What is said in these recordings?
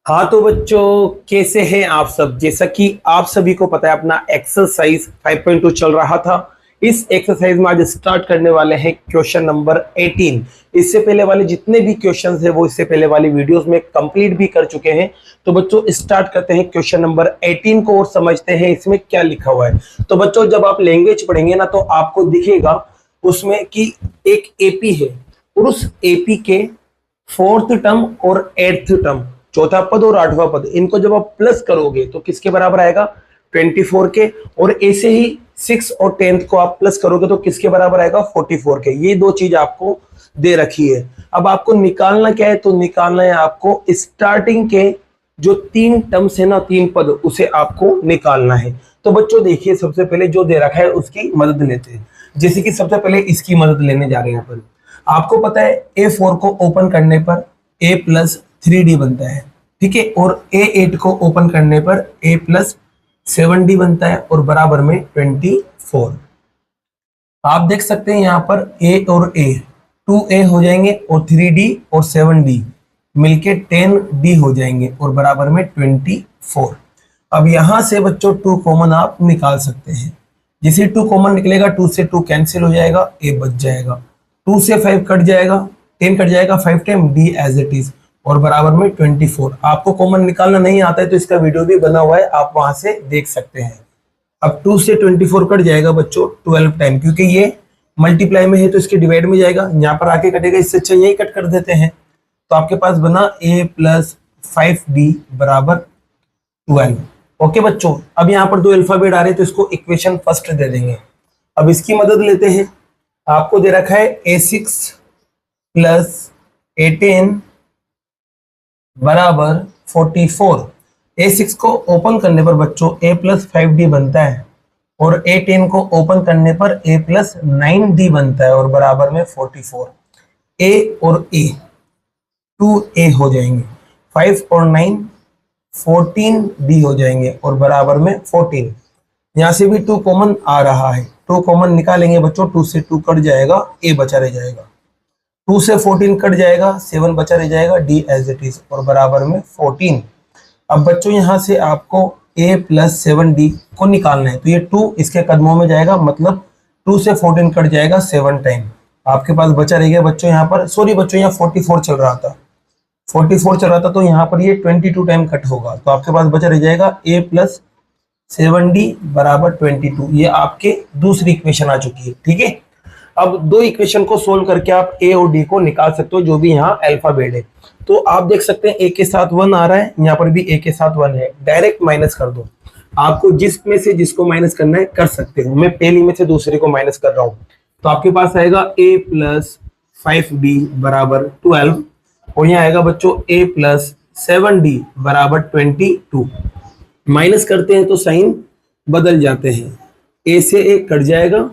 हाँ तो बच्चों, कैसे हैं आप सब। जैसा कि आप सभी को पता है, अपना एक्सरसाइज 5.2 चल रहा था। इस एक्सरसाइज में आज स्टार्ट करने वाले हैं क्वेश्चन नंबर 18। इससे पहले वाले जितने भी क्वेश्चंस हैं वो इससे पहले वाली वीडियोस में कंप्लीट भी कर चुके हैं। तो बच्चों स्टार्ट करते हैं क्वेश्चन नंबर 18 को और समझते हैं इसमें क्या लिखा हुआ है। तो बच्चों जब आप लैंग्वेज पढ़ेंगे ना तो आपको दिखेगा उसमें कि एक एपी है और उस एपी के फोर्थ टर्म और एट्थ टर्म, चौथा पद और आठवां पद, इनको जब आप प्लस करोगे तो किसके बराबर आएगा? 24 के। और ऐसे ही 6 और 10th को आप प्लस करोगे तो किसके बराबर आएगा? 44 के। ये दो चीज आपको दे रखी है। अब आपको निकालना क्या है? तो निकालना है आपको स्टार्टिंग के जो तीन टर्म्स है ना, तीन पद, उसे आपको निकालना है। तो बच्चों देखिए, सबसे पहले जो दे रखा है उसकी मदद लेते हैं। जैसे कि सबसे पहले इसकी मदद लेने जा रहे हैं अपन। आपको पता है A4 को ओपन करने पर A प्लस 3D बनता है, ठीक है। और A8 को ओपन करने पर A प्लस 7D बनता है और बराबर में 24। आप देख सकते हैं यहाँ पर A और A 2A हो जाएंगे और 3D और 7D मिलके 10D हो जाएंगे और बराबर में 24। अब यहां से बच्चों 2 कॉमन आप निकाल सकते हैं। जैसे 2 कॉमन निकलेगा, 2 से 2 कैंसिल हो जाएगा, A बच जाएगा। 2 से 5 कट जाएगा, 10 कट जाएगा, 5 time D as it is और बराबर में 24। आपको कॉमन निकालना नहीं आता है तो इसका वीडियो भी बना हुआ है, आप वहां से देख सकते हैं। अब 2 से 24 कट जाएगा बच्चों 12 टाइम, क्योंकि ये मल्टीप्लाई में है तो इसके डिवाइड में जाएगा, यहाँ पर आके कटेगा। इससे अच्छा यही कट कर देते हैं। तो आपके पास बना A प्लस 5D बराबर 12। ओके बच्चों, अब यहाँ पर दो अल्फाबेट आ रहे हैं तो इसको इक्वेशन फर्स्ट दे देंगे। अब इसकी मदद लेते हैं। आपको दे रखा है A6 प्लस 18 बराबर 44। A6 को ओपन करने पर बच्चों A प्लस 5D बनता है और A10 को ओपन करने पर A प्लस 9D बनता है और बराबर में 44। A और A 2A हो जाएंगे, 5 और 9 14D हो जाएंगे और बराबर में 14। यहाँ से भी 2 कॉमन आ रहा है, 2 कॉमन निकालेंगे बच्चों। 2 से 2 कट जाएगा, A बचा रह जाएगा। 2 से 14 कट जाएगा, 7 बचा रह जाएगा, D एज इट इज और बराबर में 14। अब बच्चों यहाँ से आपको A प्लस 7D को निकालना है तो ये 2 इसके कदमों में जाएगा, मतलब 2 से 14 कट जाएगा 7 टाइम। आपके पास बचा रह गया बच्चों यहाँ पर, सॉरी बच्चों यहाँ 44 चल रहा था, 44 चल रहा था तो यहाँ पर ये 22 टाइम कट होगा। तो आपके पास बचा रह जाएगा A प्लस 7D बराबर 22। ये आपके दूसरी इक्वेशन आ चुकी है, ठीक है। अब दो इक्वेशन को सोल्व करके आप A और D को निकाल सकते हो, जो भी यहाँ अल्फाबेट है। तो आप देख सकते हैं A के साथ 1 आ रहा है, यहाँ पर भी A के साथ 1 है। डायरेक्ट माइनस कर दो। आपको जिसमें से जिसको माइनस करना है कर सकते हो। मैं पहली में से दूसरे को माइनस कर रहा हूँ। तो आपके पास आएगा A प्लस 5D बराबर 12 और यहाँ आएगा बच्चों A प्लस 7D बराबर 22। माइनस करते हैं तो साइन बदल जाते हैं, A से A कट जाएगा।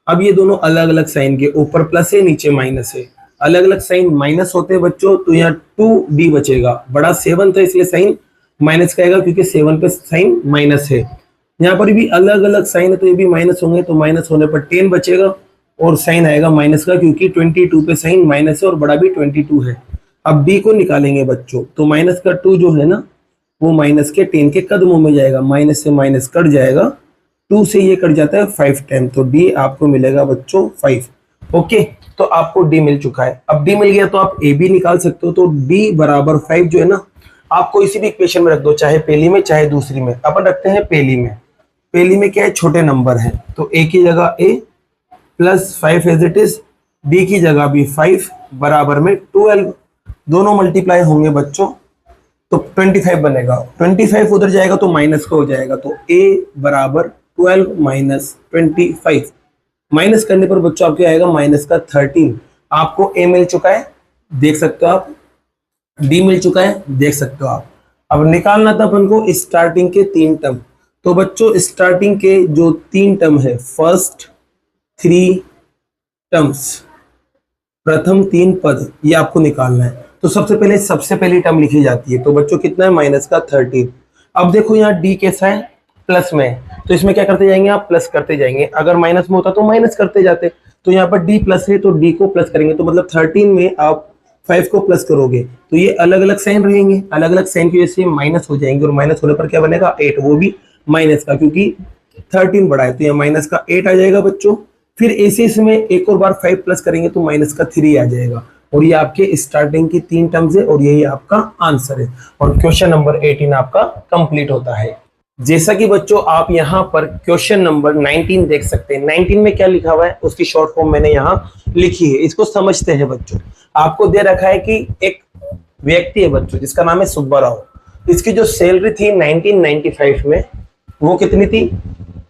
अब ये दोनों अलग अलग साइन के, ऊपर प्लस है नीचे माइनस है, अलग अलग साइन माइनस होते हैं बच्चों। तो यहाँ 2D बचेगा, बड़ा 7 था इसलिए साइन माइनस का आएगा, क्योंकि 7 पे साइन माइनस है। यहाँ पर भी अलग अलग साइन है तो ये भी माइनस होंगे, तो माइनस होने पर 10 बचेगा और साइन आएगा माइनस का, क्योंकि 22 पे साइन माइनस है और बड़ा भी 22 है। अब B को निकालेंगे बच्चों तो माइनस का 2 जो है ना वो माइनस के 10 के कदमों में जाएगा, माइनस से माइनस कट जाएगा, 2 से ये कट जाता है 5 टाइम, तो D आपको मिलेगा बच्चों 5। ओके, तो आपको D मिल चुका है। अब D मिल गया तो आप A भी निकाल सकते हो। तो D बराबर 5 जो है ना, आपको इसी भी इक्वेशन में रख दो, चाहे पहली में चाहे दूसरी में। अपन रखते हैं पहली में। पहली में क्या है? छोटे नंबर है तो A की जगह A plus 5 as it is, D की जगह भी 5 बराबर में 12। दोनों मल्टीप्लाई होंगे बच्चों तो 25 बनेगा। 25 उधर जाएगा तो माइनस का हो जाएगा, तो A बराबर 12 माइनस 25। माइनस करने पर बच्चों आपके आएगा माइनस का 13। आपको A मिल चुका है, देख सकते हो आप। D मिल चुका है, देख सकते हो आप। अब निकालना था अपन को स्टार्टिंग के 3 टर्म। तो बच्चों स्टार्टिंग के जो 3 टर्म है, फर्स्ट 3 टर्म्स, प्रथम 3 पद, ये आपको निकालना है। तो सबसे पहली टर्म लिखी जाती है। तो बच्चों कितना है? माइनस का 13। अब देखो यहाँ D कैसा है? प्लस में, तो इसमें क्या करते जाएंगे आप? प्लस करते जाएंगे। अगर माइनस में होता तो माइनस करते जाते। तो यहाँ पर D प्लस है तो D को प्लस करेंगे, तो मतलब 13 में आप 5 को प्लस करोगे तो ये अलग अलग साइन रहेंगे, अलग अलग साइन की वजह से माइनस हो जाएंगे, और माइनस होने पर क्या बनेगा 8, वो भी माइनस का, क्योंकि 13 बड़ा है तो ये माइनस का 8 आ जाएगा बच्चों। फिर ऐसे इसमें एक और बार 5 प्लस करेंगे तो माइनस का 3 आ जाएगा, और ये आपके स्टार्टिंग की 3 टर्म्स है और यही आपका आंसर है, और क्वेश्चन नंबर 18 आपका कंप्लीट होता है। जैसा कि बच्चों आप यहाँ पर क्वेश्चन नंबर 19 देख सकते हैं, 19 में क्या लिखा हुआ है उसकी शॉर्ट फॉर्म मैंने यहाँ लिखी है, इसको समझते हैं बच्चों। आपको दे रखा है कि एक व्यक्ति है बच्चों जिसका नाम है सुब्बा राव, इसकी जो सैलरी थी 1995 में वो कितनी थी,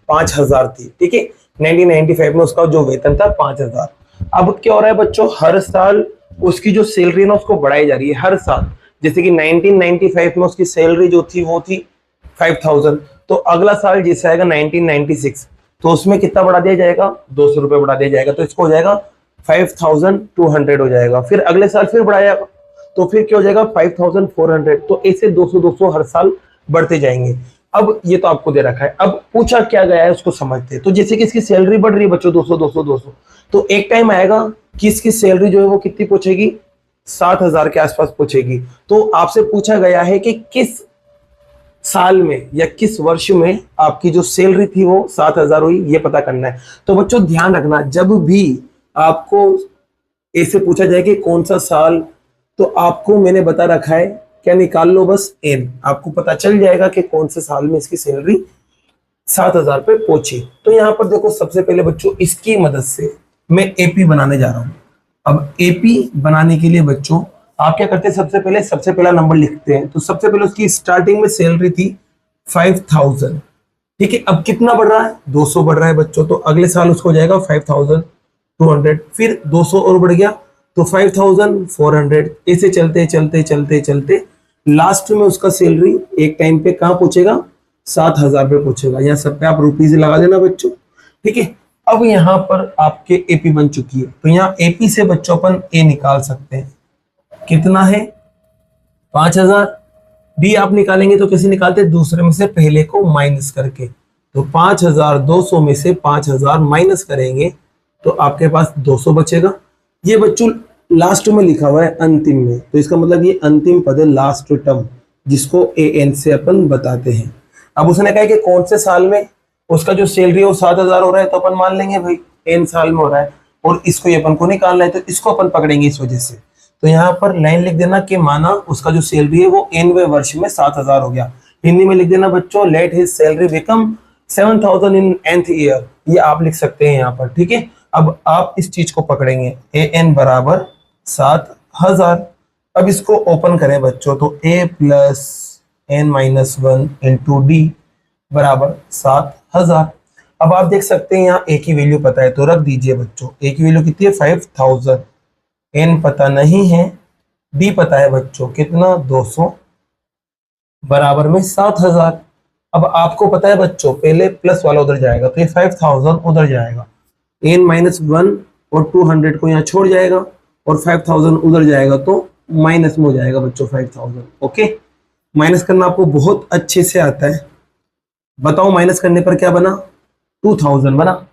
5000 थी, ठीक है। 1995 में उसका जो वेतन था 5000। अब क्या हो रहा है बच्चों, हर साल उसकी जो सैलरी है ना उसको बढ़ाई जा रही है हर साल। जैसे कि 1995 में उसकी सैलरी जो थी वो थी 5000, तो अगला साल जैसे आएगा 1996 तो उसमें कितना बढ़ा दिया जाएगा, 200 रुपए बढ़ा दिया जाएगा, तो इसको हो जाएगा 5200 हो जाएगा। फिर अगले साल फिर बढ़ाया तो फिर क्या हो जाएगा 5400, तो ऐसे 200 हर साल बढ़ते जाएंगे। अब ये तो आपको दे रखा है, अब पूछा क्या गया है उसको समझते हैं। तो जैसे कि इसकी सैलरी बढ़ रही है बच्चों 200, तो एक टाइम आएगा कि इसकी सैलरी जो है वो कितनी पहुंचेगी, 7000 के आसपास पहुंचेगी। तो आपसे पूछा गया है कि किस साल में या किस वर्ष में आपकी जो सैलरी थी वो 7000 हुई, ये पता करना है। तो बच्चों ध्यान रखना, जब भी आपको ऐसे पूछा जाए कि कौन सा साल, तो आपको मैंने बता रखा है क्या निकाल लो बस एन, आपको पता चल जाएगा कि कौन से साल में इसकी सैलरी 7000 पे पहुंची। तो यहाँ पर देखो सबसे पहले बच्चों इसकी मदद से मैं एपी बनाने जा रहा हूं। अब एपी बनाने के लिए बच्चों आप क्या करते हैं, सबसे पहला नंबर लिखते हैं। तो सबसे पहले उसकी स्टार्टिंग में सैलरी थी 5000, ठीक है। अब कितना बढ़ रहा है, 200 बढ़ रहा है बच्चों, तो अगले साल उसको जाएगा 5200, फिर 200 और बढ़ गया तो 5400, ऐसे चलते चलते चलते चलते लास्ट में उसका सैलरी एक टाइम पे कहां पहुंचेगा, 7000 पे पहुंचेगा। यहाँ सब पे आप रुपीज लगा देना बच्चों, ठीक है। अब यहाँ पर आपके एपी बन चुकी है, तो यहाँ एपी से बच्चों अपन ए निकाल सकते हैं, कितना है 5000। डी आप निकालेंगे तो कैसे निकालते हैं, दूसरे में से पहले को माइनस करके, तो 5200 में से 5000 माइनस करेंगे तो आपके पास 200 बचेगा। ये बच्चों लास्ट में लिखा हुआ है अंतिम में, तो इसका मतलब ये अंतिम पद है, लास्ट टर्म, जिसको ए एन से अपन बताते हैं। अब उसने कहा कि कौन से साल में उसका जो सैलरी है वो 7000 हो रहा है, तो अपन मान लेंगे भाई एन साल में हो रहा है, और इसको अपन को निकालना है तो इसको अपन पकड़ेंगे इस वजह से। तो यहाँ पर लाइन लिख देना कि माना उसका जो सैलरी है वो एनवें वर्ष में 7000 हो गया। हिंदी में लिख देना बच्चों, लेट हिज सैलरी बिकम 7000 इन nth ईयर, ये आप लिख सकते हैं यहाँ पर, ठीक है। अब आप इस चीज को पकड़ेंगे, ए एन बराबर 7000। अब इसको ओपन करें बच्चों, तो a plus n minus 1 into d बराबर 7000। अब आप देख सकते हैं यहाँ a की वैल्यू पता है तो रख दीजिए बच्चों, a की वैल्यू कितनी है 5000, n पता नहीं है, d पता है बच्चों कितना 200 बराबर में 7000। अब आपको पता है बच्चों पहले प्लस वाला उधर जाएगा तो ये 5000 उधर जाएगा, n माइनस 1 और 200 को यहाँ छोड़ जाएगा और 5000 उधर जाएगा तो माइनस में हो जाएगा बच्चों 5000। ओके, माइनस करना आपको बहुत अच्छे से आता है, बताओ माइनस करने पर क्या बना, 2000 बना।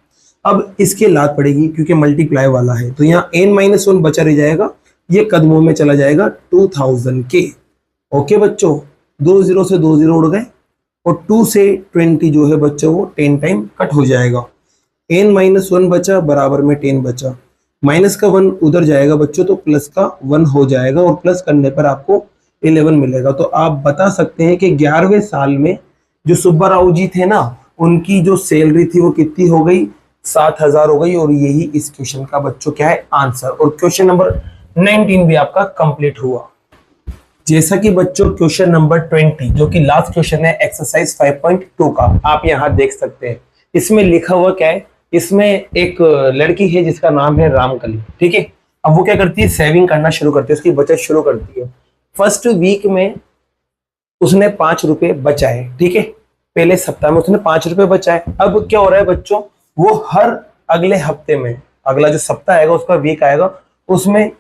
अब इसके लात पड़ेगी क्योंकि मल्टीप्लाई वाला है, तो यहाँ n माइनस 1 बचा रह जाएगा, ये कदमों में चला जाएगा 2000 के। ओके बच्चों, 2 0 से 2 0 उड़ गए और 2 से 20 जो है बच्चों वो 10 टाइम कट हो जाएगा, n माइनस 1 बचा बराबर में 10 बचा, माइनस का 1 उधर जाएगा बच्चों तो प्लस का 1 हो जाएगा और प्लस करने पर आपको 11 मिलेगा। तो आप बता सकते हैं कि 11वें साल में जो सुब्बा राव जी थे ना, उनकी जो सैलरी थी वो कितनी हो गई, 7000 हो गई। और यही इस क्वेश्चन का बच्चों क्या है आंसर, और क्वेश्चन नंबर 19 भी आपका कंप्लीट हुआ। जैसा कि बच्चों क्वेश्चन नंबर 20 जो कि लास्ट क्वेश्चन है एक्सरसाइज 5.2 का, आप यहाँ देख सकते हैं। इसमें लिखा हुआ क्या है, इसमें एक लड़की है जिसका नाम है रामकली, ठीक है। अब वो क्या करती है, सेविंग करना शुरू करती है, उसकी बचत शुरू करती है। फर्स्ट वीक में उसने 5 रुपए बचाए, ठीक है, पहले सप्ताह में उसने 5 रुपए बचाए। अब क्या हो रहा है बच्चों, वो हर अगले हफ्ते में, अगला जो सप्ताह आएगा उसका वीक आएगा, उसमें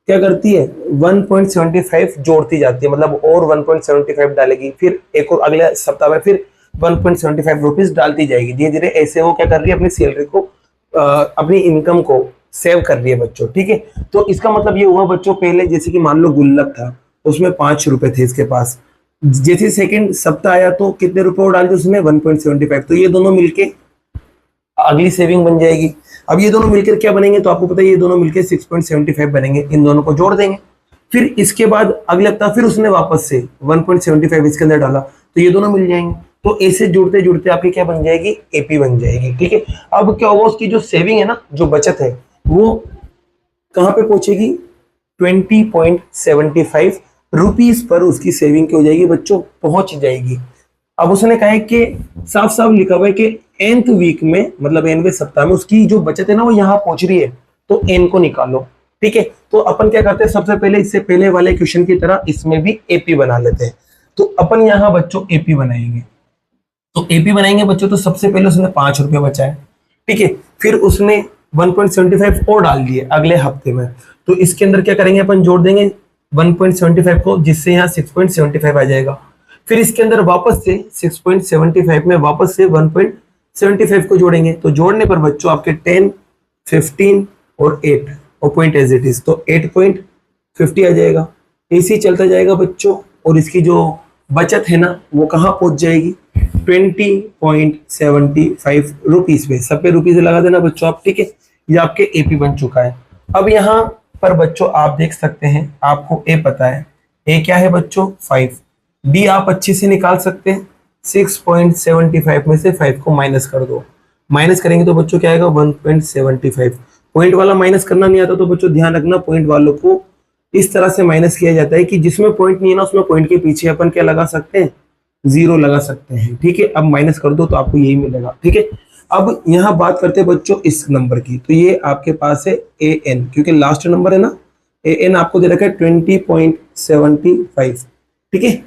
क्या करती है 1.75 जोड़ती जाती है, मतलब और 1.75 डालेगी, फिर एक और अगले सप्ताह में फिर 1.75 रुपीज डालती जाएगी। धीरे धीरे ऐसे वो क्या कर रही है, अपनी सैलरी को अपनी इनकम को सेव कर रही है बच्चों, ठीक है। तो इसका मतलब ये हुआ बच्चों, पहले जैसे कि मान लो गुल्लक था, उसमें 5 रुपए थे इसके पास, जैसे सेकंड सप्ताह आया तो कितने रुपए और डाल दिए उसमें 1.75, तो ये दोनों मिलके अगली सेविंग बन जाएगी। अब ये दोनों मिलकर क्या बनेंगे, तो आपको पता है ये दोनों मिलकर 6.75 बनेंगे, इन दोनों को जोड़ देंगे। फिर इसके बाद अगले हफ्ता फिर उसने वापस से 1.75 इसके अंदर डाला, तो ये दोनों मिल जाएंगे। तो ऐसे जुड़ते जुड़ते आपकी क्या बन जाएगी, एपी बन जाएगी, ठीक है। अब क्या होगा, उसकी जो सेविंग है ना, जो बचत है, वो कहां पे पहुंचेगी, 20.75 रुपीज पर उसकी सेविंग क्या हो जाएगी बच्चों, पहुंच जाएगी। अब उसने कहा है कि साफ साफ लिखा हुआ है कि nth वीक में, मतलब nवें सप्ताह में उसकी जो बचत है ना वो यहाँ पहुंच रही है, तो n को निकालो, ठीक है। तो अपन क्या करते हैं, सबसे पहले इससे पहले वाले क्वेश्चन की तरह इसमें भी एपी बना लेते हैं। तो अपन यहाँ बच्चों एपी बनाएंगे, तो एपी बनाएंगे बच्चों, तो सबसे पहले उसने 5 रुपए बचाए, ठीक है। फिर उसने 1.75 और डाल दिए अगले हफ्ते में, तो इसके अंदर क्या करेंगे, अपन जोड़ देंगे 1.75 को, जिससे यहाँ 6.75 आ जाएगा। फिर इसके अंदर वापस से 6.75 में वापस से 1.75 को जोड़ेंगे, तो जोड़ने पर बच्चों आपके 10, 15 और 8 और पॉइंट एज इट इज, तो 8.50 आ जाएगा। ऐसे ही चलता जाएगा बच्चों, और इसकी जो बचत है ना वो कहाँ पहुंच जाएगी, 20.75 रुपीज पे। सब पे रुपीज लगा देना बच्चों आप, ठीक है। ये आपके एपी बन चुका है। अब यहाँ पर बच्चों आप देख सकते हैं, आपको ए पता है, ए क्या है बच्चों 5, डी आप अच्छे से निकाल सकते हैं, 6.75 में से 5 को माइनस कर दो, माइनस करेंगे तो बच्चों क्या आएगा 1.75। पॉइंट वाला माइनस करना नहीं आता तो बच्चों ध्यान रखना, पॉइंट वालों को इस तरह से माइनस किया जाता है कि जिसमें पॉइंट नहीं है ना उसमें पॉइंट के पीछे अपन क्या लगा सकते हैं, 0 लगा सकते हैं, ठीक है। अब माइनस कर दो तो आपको यही मिलेगा, ठीक है। अब यहाँ बात करते हैं बच्चों इस नंबर की, तो ये आपके पास है ए एन, क्योंकि लास्ट नंबर है ना, ए एन आपको दे रखा है 20.75, ठीक है।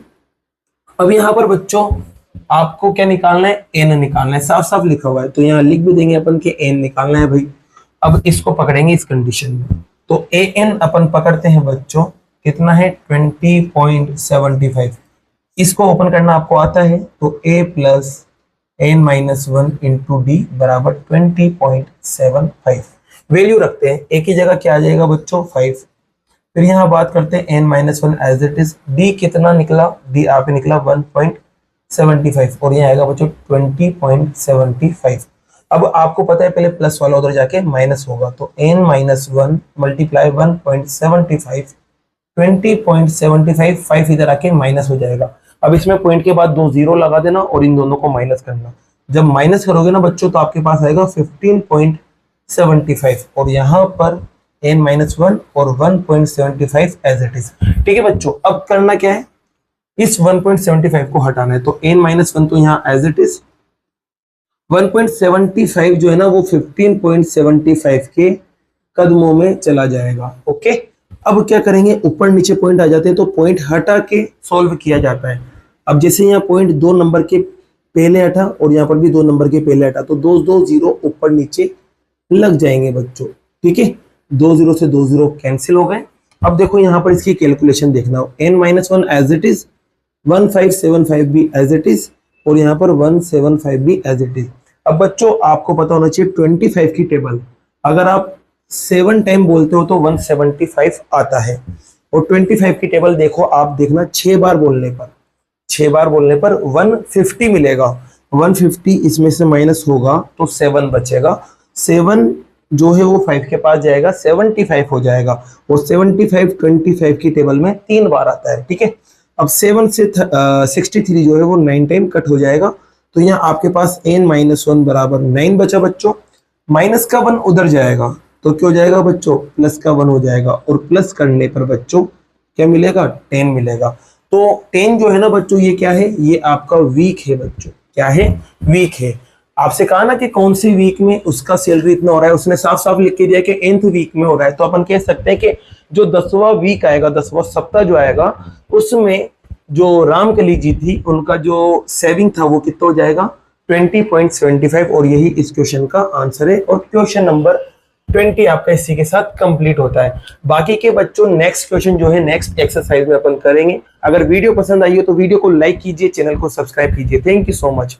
अब यहाँ पर बच्चों आपको क्या निकालना है, एन निकालना है, साफ साफ लिखा हुआ है, तो यहाँ लिख भी देंगे अपन के एन निकालना है भाई। अब इसको पकड़ेंगे इस कंडीशन में, तो ए एन अपन पकड़ते हैं बच्चों, कितना है 20.75, इसको ओपन करना आपको आता है, तो a plus n minus 1 into d बराबर 20.75 वैल्यू रखते हैं, एक ही जगह क्या आ जाएगा बच्चों 5। फिर यहाँ बात करते हैं n minus 1 as it is, d कितना निकला, d आप निकला 1.75 और यहाँ आएगा बच्चों 20.75। अब आपको पता है पहले प्लस वाला उधर जाके माइनस होगा, तो n माइनस 1 मल्टीप्लाई 1.75, 20.75, 5 इधर आके माइनस हो जाएगा। अब इसमें पॉइंट के बाद 2 0 लगा देना और इन दोनों को माइनस करना, जब माइनस करोगे ना बच्चों तो आपके पास आएगा 15.75 और यहाँ पर n माइनस 1 और 1.75 एज इट इज, ठीक है बच्चों। अब करना क्या है, इस 1.75 को हटाना है, तो n माइनस 1 तो यहाँ एज इट इज, 1.75 जो है ना वो 15.75 के कदमों में चला जाएगा, ओके। अब क्या करेंगे, ऊपर नीचे पॉइंट आ जाते हैं तो पॉइंट हटा के सॉल्व किया जाता है। अब जैसे यहाँ पॉइंट 2 नंबर के पहले हटा और यहाँ पर भी 2 नंबर के पहले हटा, तो 2 2 0 ऊपर नीचे लग जाएंगे बच्चों, ठीक है। 2 0 से 2 0 कैंसिल हो गए। अब देखो यहाँ पर इसकी कैलकुलेशन देखना हो, n minus 1 as it is, 1575 भी एज इट इज और यहाँ पर 175 भी एज इट इज। अब बच्चों आपको पता होना चाहिए 25 की टेबल अगर आप 7 टाइम बोलते हो तो 175 आता है, और 25 की टेबल देखो आप देखना 6 बार बोलने पर 150 मिलेगा। 150 इसमें से माइनस होगा तो 7 बचेगा, 7 जो है वो 5 के पास जाएगा, 75 हो जाएगा, और 75 25 की टेबल में 3 बार आता है, ठीक है। अब 7 से 63 जो है वो 9 टाइम कट हो जाएगा, तो यहाँ आपके पास n माइनस 1 बराबर 9 बचा बच्चों। माइनस का 1 उधर जाएगा तो क्या हो जाएगा बच्चों, प्लस का 1 हो जाएगा, और प्लस करने पर बच्चों क्या मिलेगा, 10 मिलेगा। तो 10 जो है ना बच्चों ये क्या है, ये आपका वीक है बच्चों, क्या है, वीक है। आपसे कहा ना कि कौन सी वीक में उसका सैलरी इतना हो रहा है, उसने साफ साफ लिख के दिया कि nth वीक में हो रहा है, तो अपन कह सकते हैं कि जो 10वां वीक आएगा, 10वां सप्ताह जो आएगा, उसमें जो रामकली जी थी उनका जो सेविंग था वो कितना हो जाएगा 20.75, और यही इस क्वेश्चन का आंसर है। और क्वेश्चन नंबर 20 आपका इसी के साथ कंप्लीट होता है। बाकी के बच्चों नेक्स्ट क्वेश्चन जो है नेक्स्ट एक्सरसाइज में अपन करेंगे। अगर वीडियो पसंद आई हो तो वीडियो को लाइक कीजिए, चैनल को सब्सक्राइब कीजिए। Thank you so much.